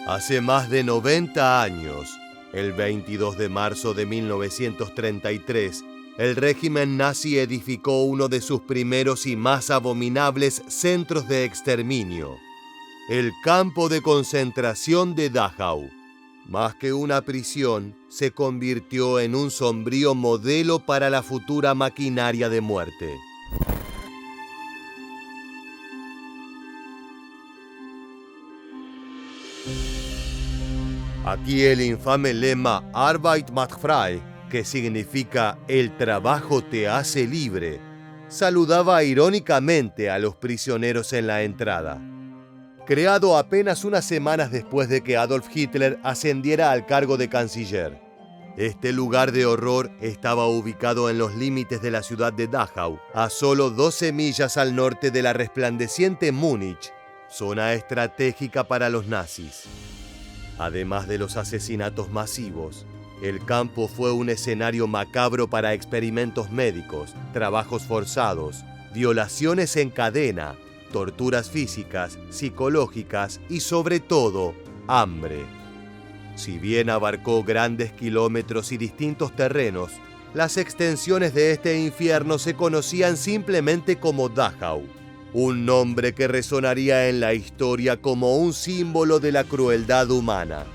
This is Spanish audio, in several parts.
Hace más de 90 años, el 22 de marzo de 1933, el régimen nazi edificó uno de sus primeros y más abominables centros de exterminio, el campo de concentración de Dachau. Más que una prisión, se convirtió en un sombrío modelo para la futura maquinaria de muerte. Aquí el infame lema Arbeit macht frei, que significa el trabajo te hace libre, saludaba irónicamente a los prisioneros en la entrada. Creado apenas unas semanas después de que Adolf Hitler ascendiera al cargo de canciller. Este lugar de horror estaba ubicado en los límites de la ciudad de Dachau, a solo 12 millas al norte de la resplandeciente Múnich, zona estratégica para los nazis. Además de los asesinatos masivos, el campo fue un escenario macabro para experimentos médicos, trabajos forzados, violaciones en cadena, torturas físicas, psicológicas y sobre todo, hambre. Si bien abarcó grandes kilómetros y distintos terrenos, las extensiones de este infierno se conocían simplemente como Dachau, un nombre que resonaría en la historia como un símbolo de la crueldad humana.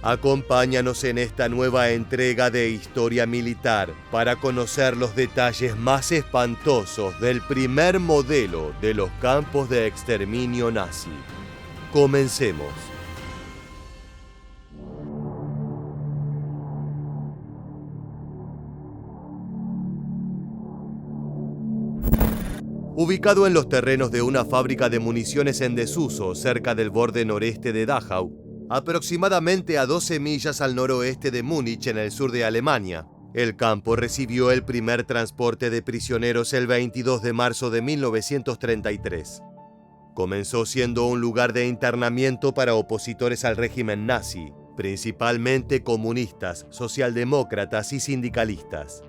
Acompáñanos en esta nueva entrega de Historia Militar para conocer los detalles más espantosos del primer modelo de los campos de exterminio nazi. Comencemos. Ubicado en los terrenos de una fábrica de municiones en desuso cerca del borde noreste de Dachau, aproximadamente a 12 millas al noroeste de Múnich en el sur de Alemania, el campo recibió el primer transporte de prisioneros el 22 de marzo de 1933. Comenzó siendo un lugar de internamiento para opositores al régimen nazi, principalmente comunistas, socialdemócratas y sindicalistas.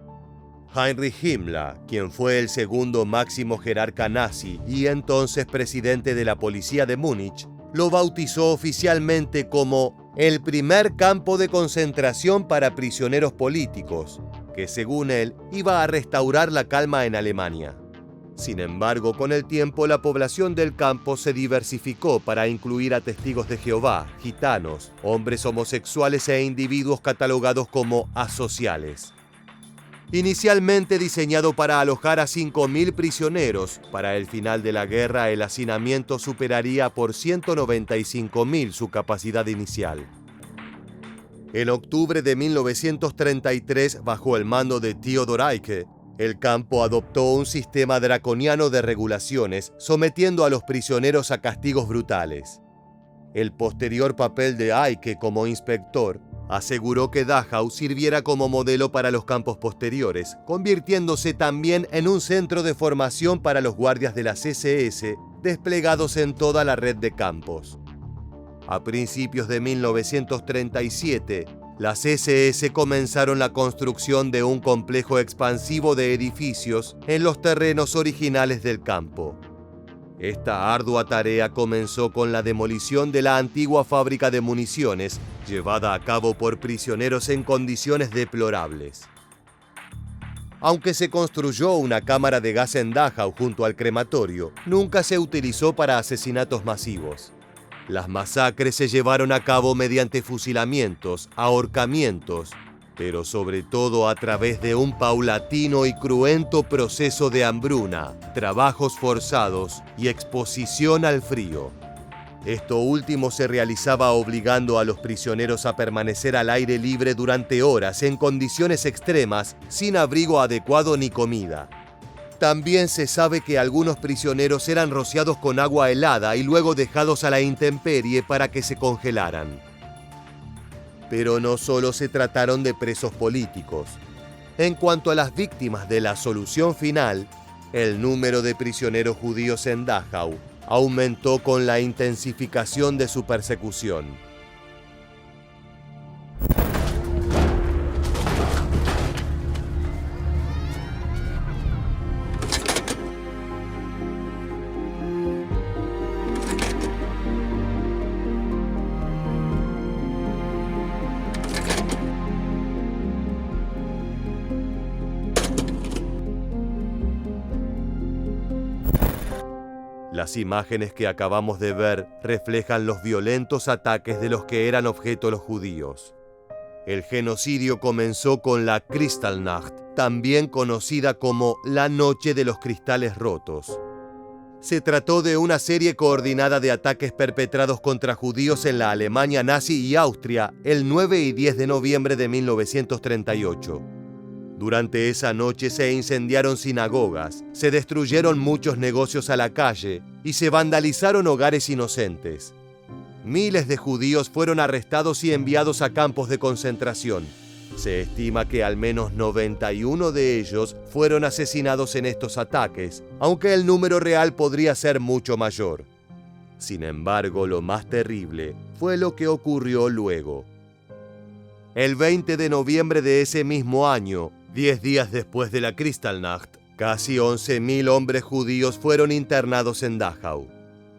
Heinrich Himmler, quien fue el segundo máximo jerarca nazi y entonces presidente de la policía de Múnich, lo bautizó oficialmente como el primer campo de concentración para prisioneros políticos, que según él iba a restaurar la calma en Alemania. Sin embargo, con el tiempo la población del campo se diversificó para incluir a testigos de Jehová, gitanos, hombres homosexuales e individuos catalogados como asociales. Inicialmente diseñado para alojar a 5.000 prisioneros, para el final de la guerra el hacinamiento superaría por 195.000 su capacidad inicial. En octubre de 1933, bajo el mando de Theodor Eicke, el campo adoptó un sistema draconiano de regulaciones, sometiendo a los prisioneros a castigos brutales. El posterior papel de Eicke como inspector aseguró que Dachau sirviera como modelo para los campos posteriores, convirtiéndose también en un centro de formación para los guardias de las SS desplegados en toda la red de campos. A principios de 1937, las SS comenzaron la construcción de un complejo expansivo de edificios en los terrenos originales del campo. Esta ardua tarea comenzó con la demolición de la antigua fábrica de municiones, llevada a cabo por prisioneros en condiciones deplorables. Aunque se construyó una cámara de gas en Dachau junto al crematorio, nunca se utilizó para asesinatos masivos. Las masacres se llevaron a cabo mediante fusilamientos, ahorcamientos, pero sobre todo a través de un paulatino y cruento proceso de hambruna, trabajos forzados y exposición al frío. Esto último se realizaba obligando a los prisioneros a permanecer al aire libre durante horas en condiciones extremas, sin abrigo adecuado ni comida. También se sabe que algunos prisioneros eran rociados con agua helada y luego dejados a la intemperie para que se congelaran. Pero no solo se trataron de presos políticos. En cuanto a las víctimas de la solución final, el número de prisioneros judíos en Dachau aumentó con la intensificación de su persecución. Las imágenes que acabamos de ver reflejan los violentos ataques de los que eran objeto los judíos. El genocidio comenzó con la Kristallnacht, también conocida como la Noche de los Cristales Rotos. Se trató de una serie coordinada de ataques perpetrados contra judíos en la Alemania nazi y Austria el 9 y 10 de noviembre de 1938. Durante esa noche se incendiaron sinagogas, se destruyeron muchos negocios a la calle y se vandalizaron hogares inocentes. Miles de judíos fueron arrestados y enviados a campos de concentración. Se estima que al menos 91 de ellos fueron asesinados en estos ataques, aunque el número real podría ser mucho mayor. Sin embargo, lo más terrible fue lo que ocurrió luego. El 20 de noviembre de ese mismo año, 10 días después de la Kristallnacht, casi 11.000 hombres judíos fueron internados en Dachau.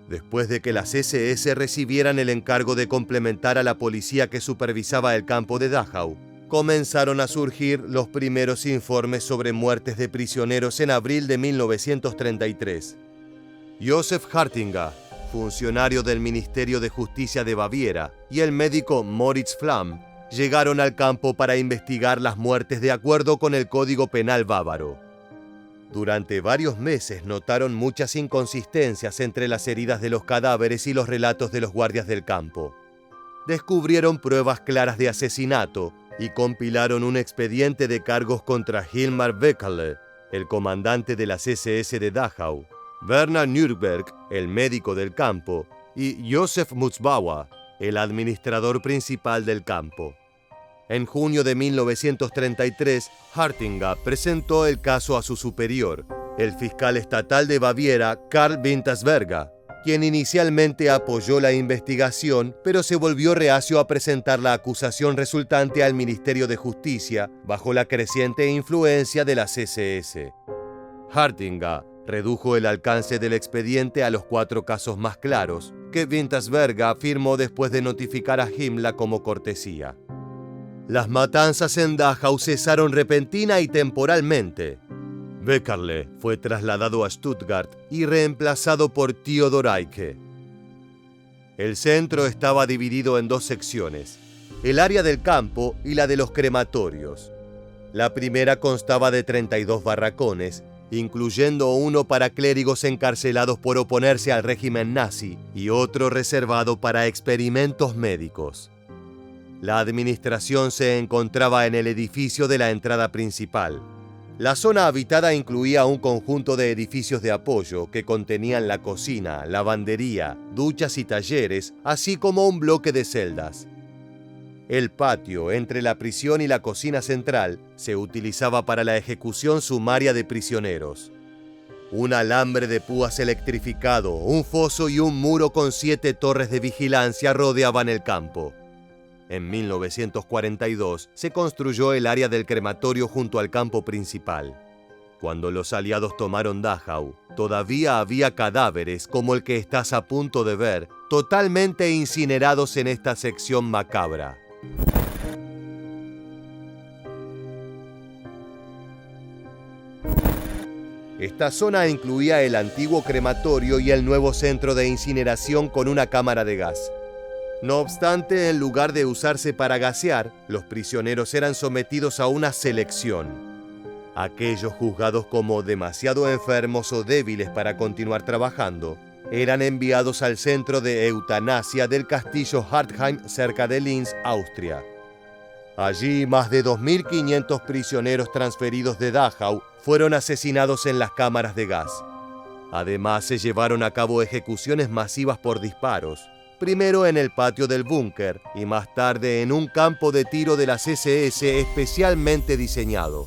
Después de que las SS recibieran el encargo de complementar a la policía que supervisaba el campo de Dachau, comenzaron a surgir los primeros informes sobre muertes de prisioneros en abril de 1933. Josef Hartinger, funcionario del Ministerio de Justicia de Baviera, y el médico Moritz Flamm llegaron al campo para investigar las muertes de acuerdo con el Código Penal bávaro. Durante varios meses notaron muchas inconsistencias entre las heridas de los cadáveres y los relatos de los guardias del campo. Descubrieron pruebas claras de asesinato y compilaron un expediente de cargos contra Hilmar Beckerle, el comandante de las SS de Dachau, Werner Nürnberg, el médico del campo, y Josef Mutzbauer, el administrador principal del campo. En junio de 1933, Hartinger presentó el caso a su superior, el fiscal estatal de Baviera, Karl Wintersberger, quien inicialmente apoyó la investigación, pero se volvió reacio a presentar la acusación resultante al Ministerio de Justicia bajo la creciente influencia de las SS. Hartinger redujo el alcance del expediente a los 4 casos más claros, que Wintersberger firmó después de notificar a Himmler como cortesía. Las matanzas en Dachau cesaron repentina y temporalmente. Beckerle fue trasladado a Stuttgart y reemplazado por Theodor Eicke. El centro estaba dividido en 2 secciones, el área del campo y la de los crematorios. La primera constaba de 32 barracones, incluyendo uno para clérigos encarcelados por oponerse al régimen nazi y otro reservado para experimentos médicos. La administración se encontraba en el edificio de la entrada principal. La zona habitada incluía un conjunto de edificios de apoyo que contenían la cocina, lavandería, duchas y talleres, así como un bloque de celdas. El patio entre la prisión y la cocina central se utilizaba para la ejecución sumaria de prisioneros. Un alambre de púas electrificado, un foso y un muro con 7 torres de vigilancia rodeaban el campo. En 1942 se construyó el área del crematorio junto al campo principal. Cuando los aliados tomaron Dachau, todavía había cadáveres como el que estás a punto de ver, totalmente incinerados en esta sección macabra. Esta zona incluía el antiguo crematorio y el nuevo centro de incineración con una cámara de gas. No obstante, en lugar de usarse para gasear, los prisioneros eran sometidos a una selección. Aquellos juzgados como demasiado enfermos o débiles para continuar trabajando, eran enviados al centro de eutanasia del castillo Hartheim cerca de Linz, Austria. Allí, más de 2.500 prisioneros transferidos de Dachau fueron asesinados en las cámaras de gas. Además, se llevaron a cabo ejecuciones masivas por disparos, primero en el patio del búnker y más tarde en un campo de tiro de las SS especialmente diseñado.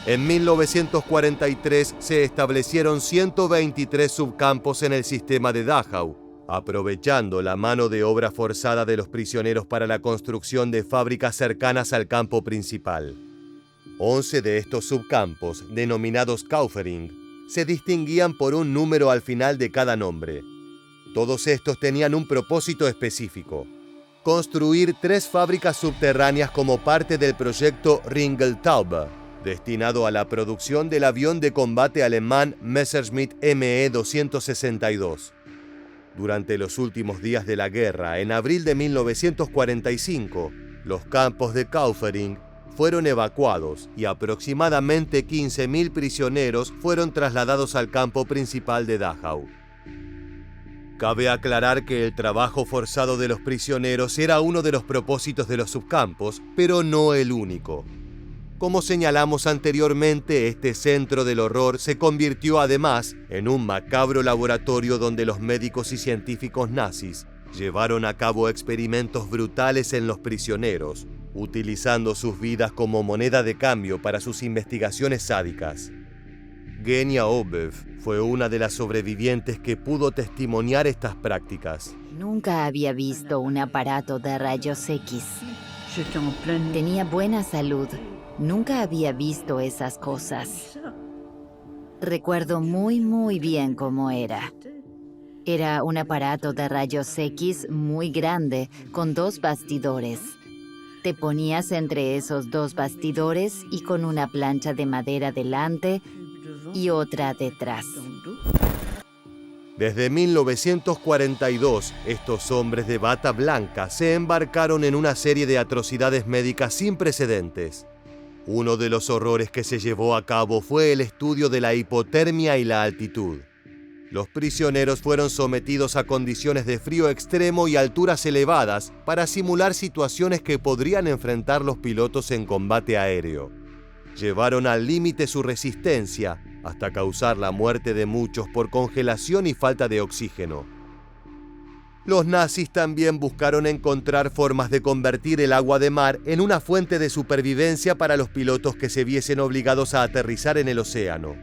En 1943 se establecieron 123 subcampos en el sistema de Dachau, aprovechando la mano de obra forzada de los prisioneros para la construcción de fábricas cercanas al campo principal. 11 de estos subcampos, denominados Kaufering, se distinguían por un número al final de cada nombre. Todos estos tenían un propósito específico: construir 3 fábricas subterráneas como parte del proyecto Ringeltaube, destinado a la producción del avión de combate alemán Messerschmitt Me-262. Durante los últimos días de la guerra, en abril de 1945, los campos de Kaufering fueron evacuados y aproximadamente 15.000 prisioneros fueron trasladados al campo principal de Dachau. Cabe aclarar que el trabajo forzado de los prisioneros era uno de los propósitos de los subcampos, pero no el único. Como señalamos anteriormente, este centro del horror se convirtió además en un macabro laboratorio donde los médicos y científicos nazis llevaron a cabo experimentos brutales en los prisioneros, utilizando sus vidas como moneda de cambio para sus investigaciones sádicas. Genia Obev fue una de las sobrevivientes que pudo testimoniar estas prácticas. Nunca había visto un aparato de rayos X. Tenía buena salud. Nunca había visto esas cosas. Recuerdo muy bien cómo era. Era un aparato de rayos X muy grande, con 2 bastidores. Te ponías entre esos 2 bastidores y con una plancha de madera delante y otra detrás. Desde 1942, estos hombres de bata blanca se embarcaron en una serie de atrocidades médicas sin precedentes. Uno de los horrores que se llevó a cabo fue el estudio de la hipotermia y la altitud. Los prisioneros fueron sometidos a condiciones de frío extremo y alturas elevadas para simular situaciones que podrían enfrentar los pilotos en combate aéreo. Llevaron al límite su resistencia hasta causar la muerte de muchos por congelación y falta de oxígeno. Los nazis también buscaron encontrar formas de convertir el agua de mar en una fuente de supervivencia para los pilotos que se viesen obligados a aterrizar en el océano.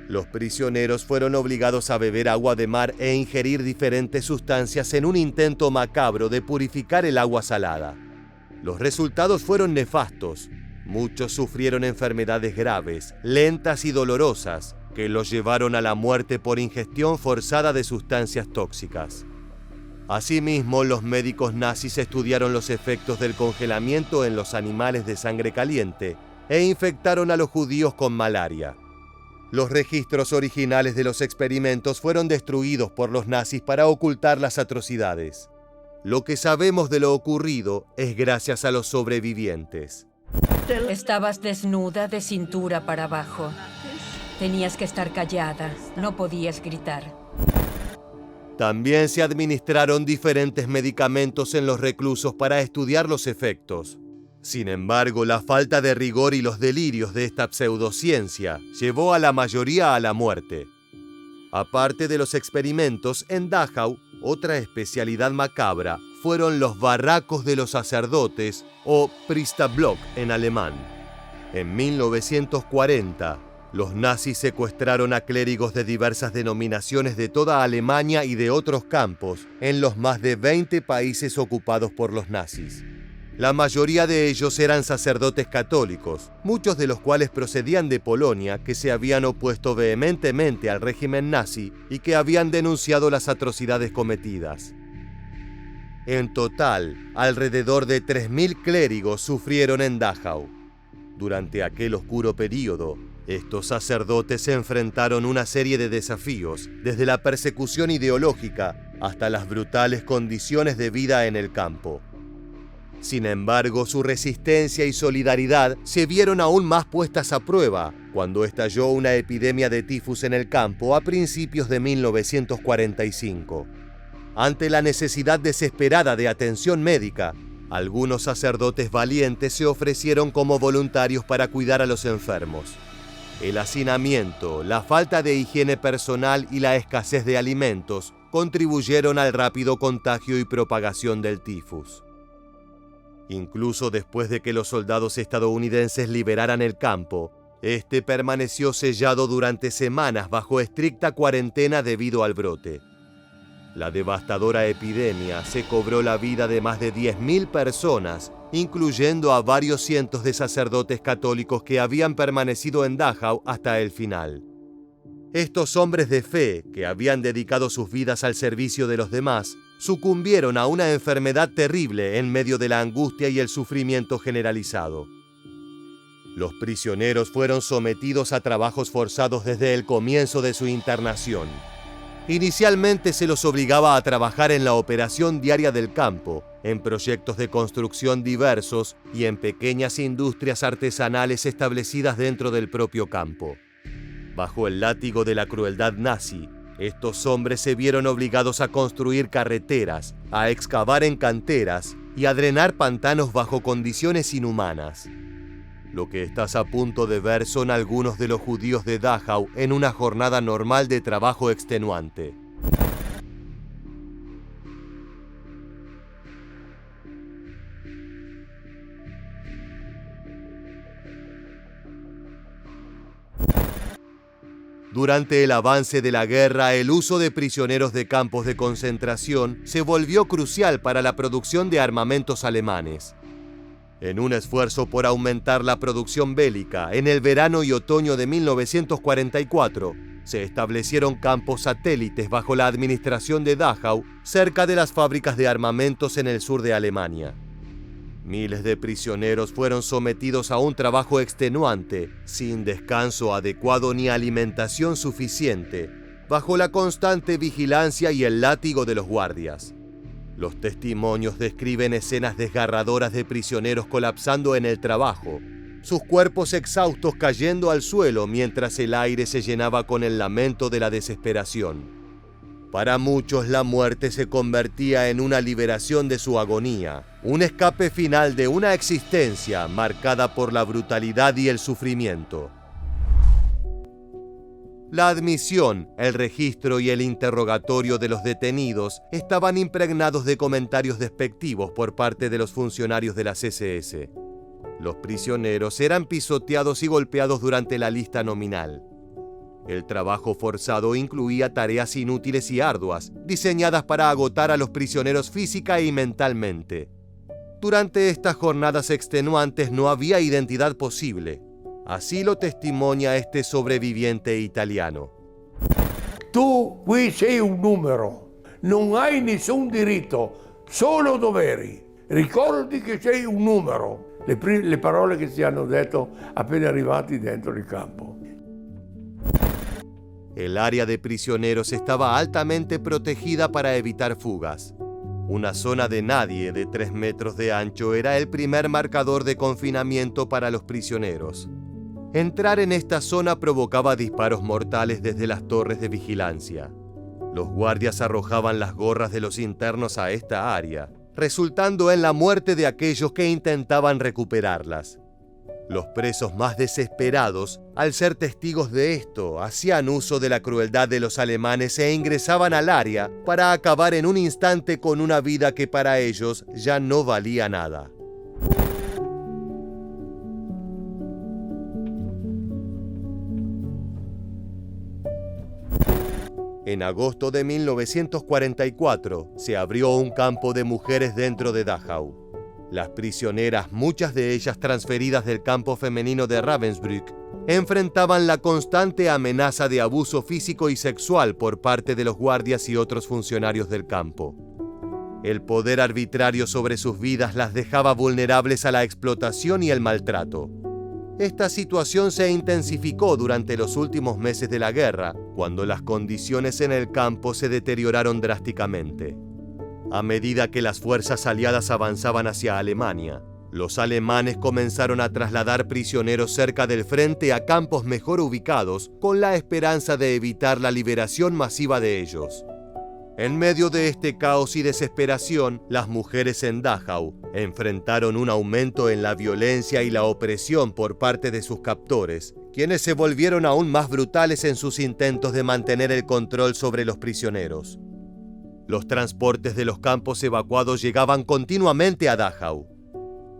Los prisioneros fueron obligados a beber agua de mar e ingerir diferentes sustancias en un intento macabro de purificar el agua salada. Los resultados fueron nefastos. Muchos sufrieron enfermedades graves, lentas y dolorosas, que los llevaron a la muerte por ingestión forzada de sustancias tóxicas. Asimismo, los médicos nazis estudiaron los efectos del congelamiento en los animales de sangre caliente e infectaron a los judíos con malaria. Los registros originales de los experimentos fueron destruidos por los nazis para ocultar las atrocidades. Lo que sabemos de lo ocurrido es gracias a los sobrevivientes. Estabas desnuda de cintura para abajo. Tenías que estar callada, no podías gritar. También se administraron diferentes medicamentos en los reclusos para estudiar los efectos. Sin embargo, la falta de rigor y los delirios de esta pseudociencia llevó a la mayoría a la muerte. Aparte de los experimentos, en Dachau, otra especialidad macabra fueron los barracos de los sacerdotes, o Priesterblock en alemán. En 1940, los nazis secuestraron a clérigos de diversas denominaciones de toda Alemania y de otros campos en los más de 20 países ocupados por los nazis. La mayoría de ellos eran sacerdotes católicos, muchos de los cuales procedían de Polonia, que se habían opuesto vehementemente al régimen nazi y que habían denunciado las atrocidades cometidas. En total, alrededor de 3.000 clérigos sufrieron en Dachau. Durante aquel oscuro período, estos sacerdotes se enfrentaron una serie de desafíos, desde la persecución ideológica hasta las brutales condiciones de vida en el campo. Sin embargo, su resistencia y solidaridad se vieron aún más puestas a prueba cuando estalló una epidemia de tifus en el campo a principios de 1945. Ante la necesidad desesperada de atención médica, algunos sacerdotes valientes se ofrecieron como voluntarios para cuidar a los enfermos. El hacinamiento, la falta de higiene personal y la escasez de alimentos contribuyeron al rápido contagio y propagación del tifus. Incluso después de que los soldados estadounidenses liberaran el campo, este permaneció sellado durante semanas bajo estricta cuarentena debido al brote. La devastadora epidemia se cobró la vida de más de 10.000 personas, incluyendo a varios cientos de sacerdotes católicos que habían permanecido en Dachau hasta el final. Estos hombres de fe, que habían dedicado sus vidas al servicio de los demás, sucumbieron a una enfermedad terrible en medio de la angustia y el sufrimiento generalizado. Los prisioneros fueron sometidos a trabajos forzados desde el comienzo de su internación. Inicialmente se los obligaba a trabajar en la operación diaria del campo, en proyectos de construcción diversos y en pequeñas industrias artesanales establecidas dentro del propio campo. Bajo el látigo de la crueldad nazi, estos hombres se vieron obligados a construir carreteras, a excavar en canteras y a drenar pantanos bajo condiciones inhumanas. Lo que estás a punto de ver son algunos de los judíos de Dachau en una jornada normal de trabajo extenuante. Durante el avance de la guerra, el uso de prisioneros de campos de concentración se volvió crucial para la producción de armamentos alemanes. En un esfuerzo por aumentar la producción bélica, en el verano y otoño de 1944, se establecieron campos satélites bajo la administración de Dachau, cerca de las fábricas de armamentos en el sur de Alemania. Miles de prisioneros fueron sometidos a un trabajo extenuante, sin descanso adecuado ni alimentación suficiente, bajo la constante vigilancia y el látigo de los guardias. Los testimonios describen escenas desgarradoras de prisioneros colapsando en el trabajo, sus cuerpos exhaustos cayendo al suelo mientras el aire se llenaba con el lamento de la desesperación. Para muchos, la muerte se convertía en una liberación de su agonía, un escape final de una existencia marcada por la brutalidad y el sufrimiento. La admisión, el registro y el interrogatorio de los detenidos estaban impregnados de comentarios despectivos por parte de los funcionarios de las SS. Los prisioneros eran pisoteados y golpeados durante la lista nominal. El trabajo forzado incluía tareas inútiles y arduas, diseñadas para agotar a los prisioneros física y mentalmente. Durante estas jornadas extenuantes no había identidad posible. Así lo testimonia este sobreviviente italiano. Tu qui sei un numero, non hai nessun diritto, solo doveri. Ricordati che sei un numero. Le parole che si hanno detto appena arrivati dentro il campo. El área de prisioneros estaba altamente protegida para evitar fugas. Una zona de nadie de 3 metros de ancho era el primer marcador de confinamiento para los prisioneros. Entrar en esta zona provocaba disparos mortales desde las torres de vigilancia. Los guardias arrojaban las gorras de los internos a esta área, resultando en la muerte de aquellos que intentaban recuperarlas. Los presos más desesperados, al ser testigos de esto, hacían uso de la crueldad de los alemanes e ingresaban al área para acabar en un instante con una vida que para ellos ya no valía nada. En agosto de 1944 se abrió un campo de mujeres dentro de Dachau. Las prisioneras, muchas de ellas transferidas del campo femenino de Ravensbrück, enfrentaban la constante amenaza de abuso físico y sexual por parte de los guardias y otros funcionarios del campo. El poder arbitrario sobre sus vidas las dejaba vulnerables a la explotación y el maltrato. Esta situación se intensificó durante los últimos meses de la guerra, cuando las condiciones en el campo se deterioraron drásticamente. A medida que las fuerzas aliadas avanzaban hacia Alemania, los alemanes comenzaron a trasladar prisioneros cerca del frente a campos mejor ubicados, con la esperanza de evitar la liberación masiva de ellos. En medio de este caos y desesperación, las mujeres en Dachau enfrentaron un aumento en la violencia y la opresión por parte de sus captores, quienes se volvieron aún más brutales en sus intentos de mantener el control sobre los prisioneros. Los transportes de los campos evacuados llegaban continuamente a Dachau.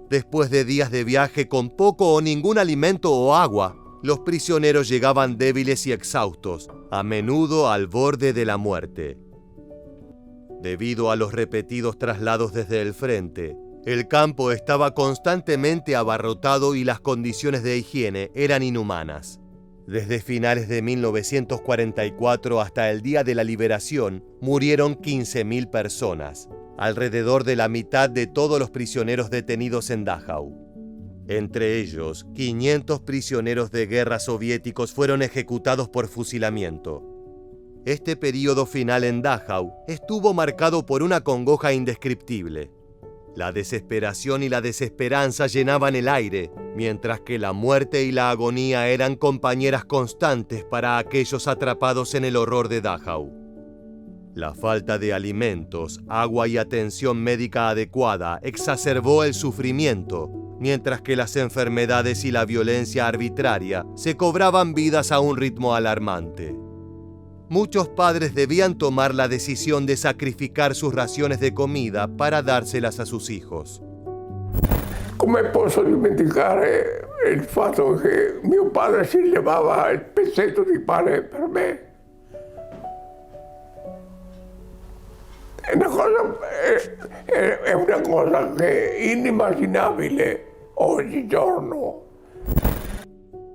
Después de días de viaje con poco o ningún alimento o agua, los prisioneros llegaban débiles y exhaustos, a menudo al borde de la muerte. Debido a los repetidos traslados desde el frente, el campo estaba constantemente abarrotado y las condiciones de higiene eran inhumanas. Desde finales de 1944 hasta el día de la liberación, murieron 15.000 personas, alrededor de la mitad de todos los prisioneros detenidos en Dachau. Entre ellos, 500 prisioneros de guerra soviéticos fueron ejecutados por fusilamiento. Este período final en Dachau estuvo marcado por una congoja indescriptible. La desesperación y la desesperanza llenaban el aire, mientras que la muerte y la agonía eran compañeras constantes para aquellos atrapados en el horror de Dachau. La falta de alimentos, agua y atención médica adecuada exacerbó el sufrimiento, mientras que las enfermedades y la violencia arbitraria se cobraban vidas a un ritmo alarmante. Muchos padres debían tomar la decisión de sacrificar sus raciones de comida para dárselas a sus hijos. Come posso dimenticare il fatto che mio padre si levava il pezzetto di pane per me? È una cosa che è inimmaginabile oggigiorno.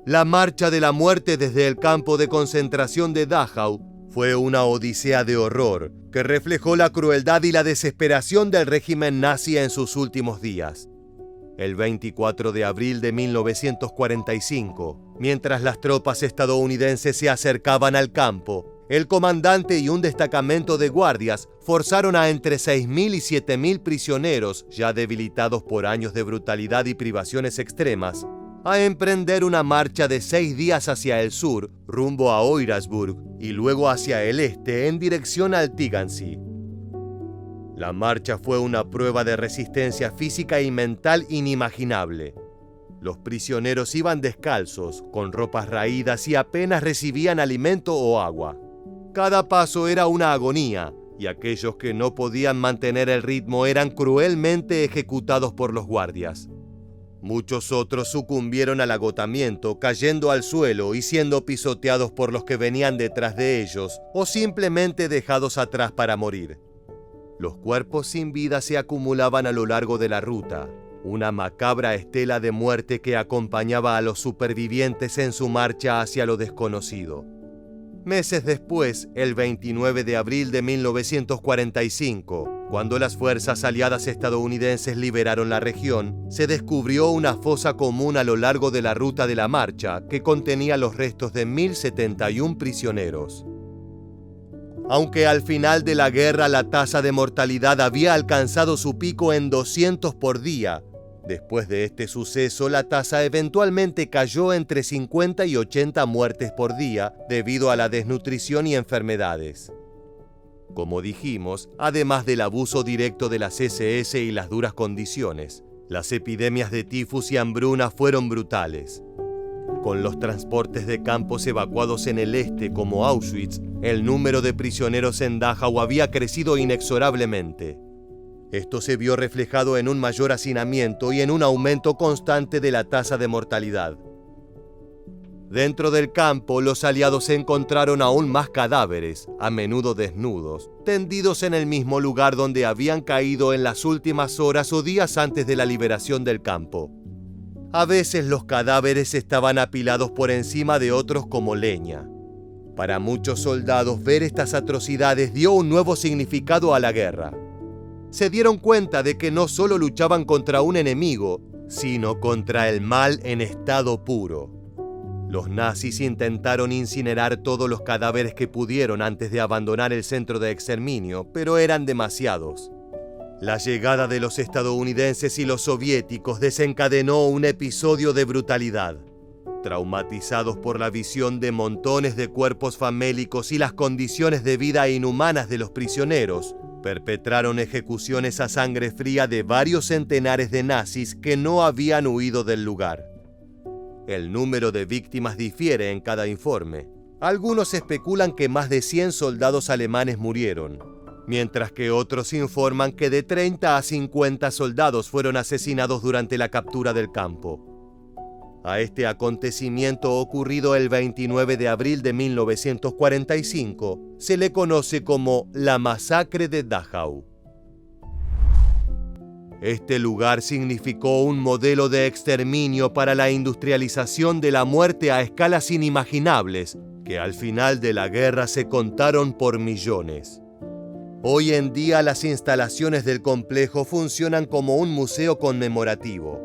La marcha de la muerte desde el campo de concentración de Dachau fue una odisea de horror que reflejó la crueldad y la desesperación del régimen nazi en sus últimos días. El 24 de abril de 1945, mientras las tropas estadounidenses se acercaban al campo, el comandante y un destacamento de guardias forzaron a entre 6.000 y 7.000 prisioneros, ya debilitados por años de brutalidad y privaciones extremas, a emprender una marcha de 6 días hacia el sur, rumbo a Oirasburg, y luego hacia el este, en dirección al Tegernsee. La marcha fue una prueba de resistencia física y mental inimaginable. Los prisioneros iban descalzos, con ropas raídas y apenas recibían alimento o agua. Cada paso era una agonía, y aquellos que no podían mantener el ritmo eran cruelmente ejecutados por los guardias. Muchos otros sucumbieron al agotamiento, cayendo al suelo y siendo pisoteados por los que venían detrás de ellos, o simplemente dejados atrás para morir. Los cuerpos sin vida se acumulaban a lo largo de la ruta, una macabra estela de muerte que acompañaba a los supervivientes en su marcha hacia lo desconocido. Meses después, el 29 de abril de 1945, cuando las fuerzas aliadas estadounidenses liberaron la región, se descubrió una fosa común a lo largo de la ruta de la marcha que contenía los restos de 1.071 prisioneros. Aunque al final de la guerra la tasa de mortalidad había alcanzado su pico en 200 por día, después de este suceso la tasa eventualmente cayó entre 50 y 80 muertes por día debido a la desnutrición y enfermedades. Como dijimos, además del abuso directo de las SS y las duras condiciones, las epidemias de tifus y hambruna fueron brutales. Con los transportes de campos evacuados en el este como Auschwitz, el número de prisioneros en Dachau había crecido inexorablemente. Esto se vio reflejado en un mayor hacinamiento y en un aumento constante de la tasa de mortalidad. Dentro del campo, los aliados encontraron aún más cadáveres, a menudo desnudos, tendidos en el mismo lugar donde habían caído en las últimas horas o días antes de la liberación del campo. A veces los cadáveres estaban apilados por encima de otros como leña. Para muchos soldados, ver estas atrocidades dio un nuevo significado a la guerra. Se dieron cuenta de que no solo luchaban contra un enemigo, sino contra el mal en estado puro. Los nazis intentaron incinerar todos los cadáveres que pudieron antes de abandonar el centro de exterminio, pero eran demasiados. La llegada de los estadounidenses y los soviéticos desencadenó un episodio de brutalidad. Traumatizados por la visión de montones de cuerpos famélicos y las condiciones de vida inhumanas de los prisioneros, perpetraron ejecuciones a sangre fría de varios centenares de nazis que no habían huido del lugar. El número de víctimas difiere en cada informe. Algunos especulan que más de 100 soldados alemanes murieron, mientras que otros informan que de 30 a 50 soldados fueron asesinados durante la captura del campo. A este acontecimiento ocurrido el 29 de abril de 1945 se le conoce como la Masacre de Dachau. Este lugar significó un modelo de exterminio para la industrialización de la muerte a escalas inimaginables, que al final de la guerra se contaron por millones. Hoy en día las instalaciones del complejo funcionan como un museo conmemorativo.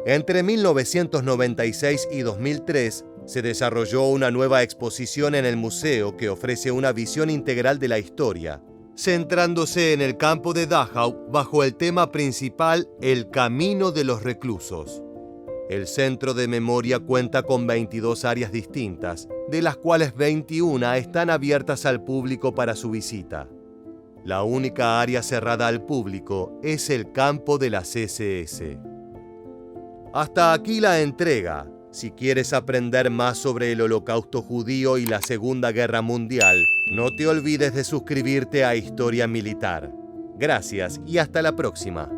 Entre 1996 y 2003 se desarrolló una nueva exposición en el museo que ofrece una visión integral de la historia, centrándose en el campo de Dachau bajo el tema principal El camino de los reclusos. El centro de memoria cuenta con 22 áreas distintas, de las cuales 21 están abiertas al público para su visita. La única área cerrada al público es el campo de las SS. Hasta aquí la entrega. Si quieres aprender más sobre el Holocausto judío y la Segunda Guerra Mundial, no te olvides de suscribirte a Historia Militar. Gracias y hasta la próxima.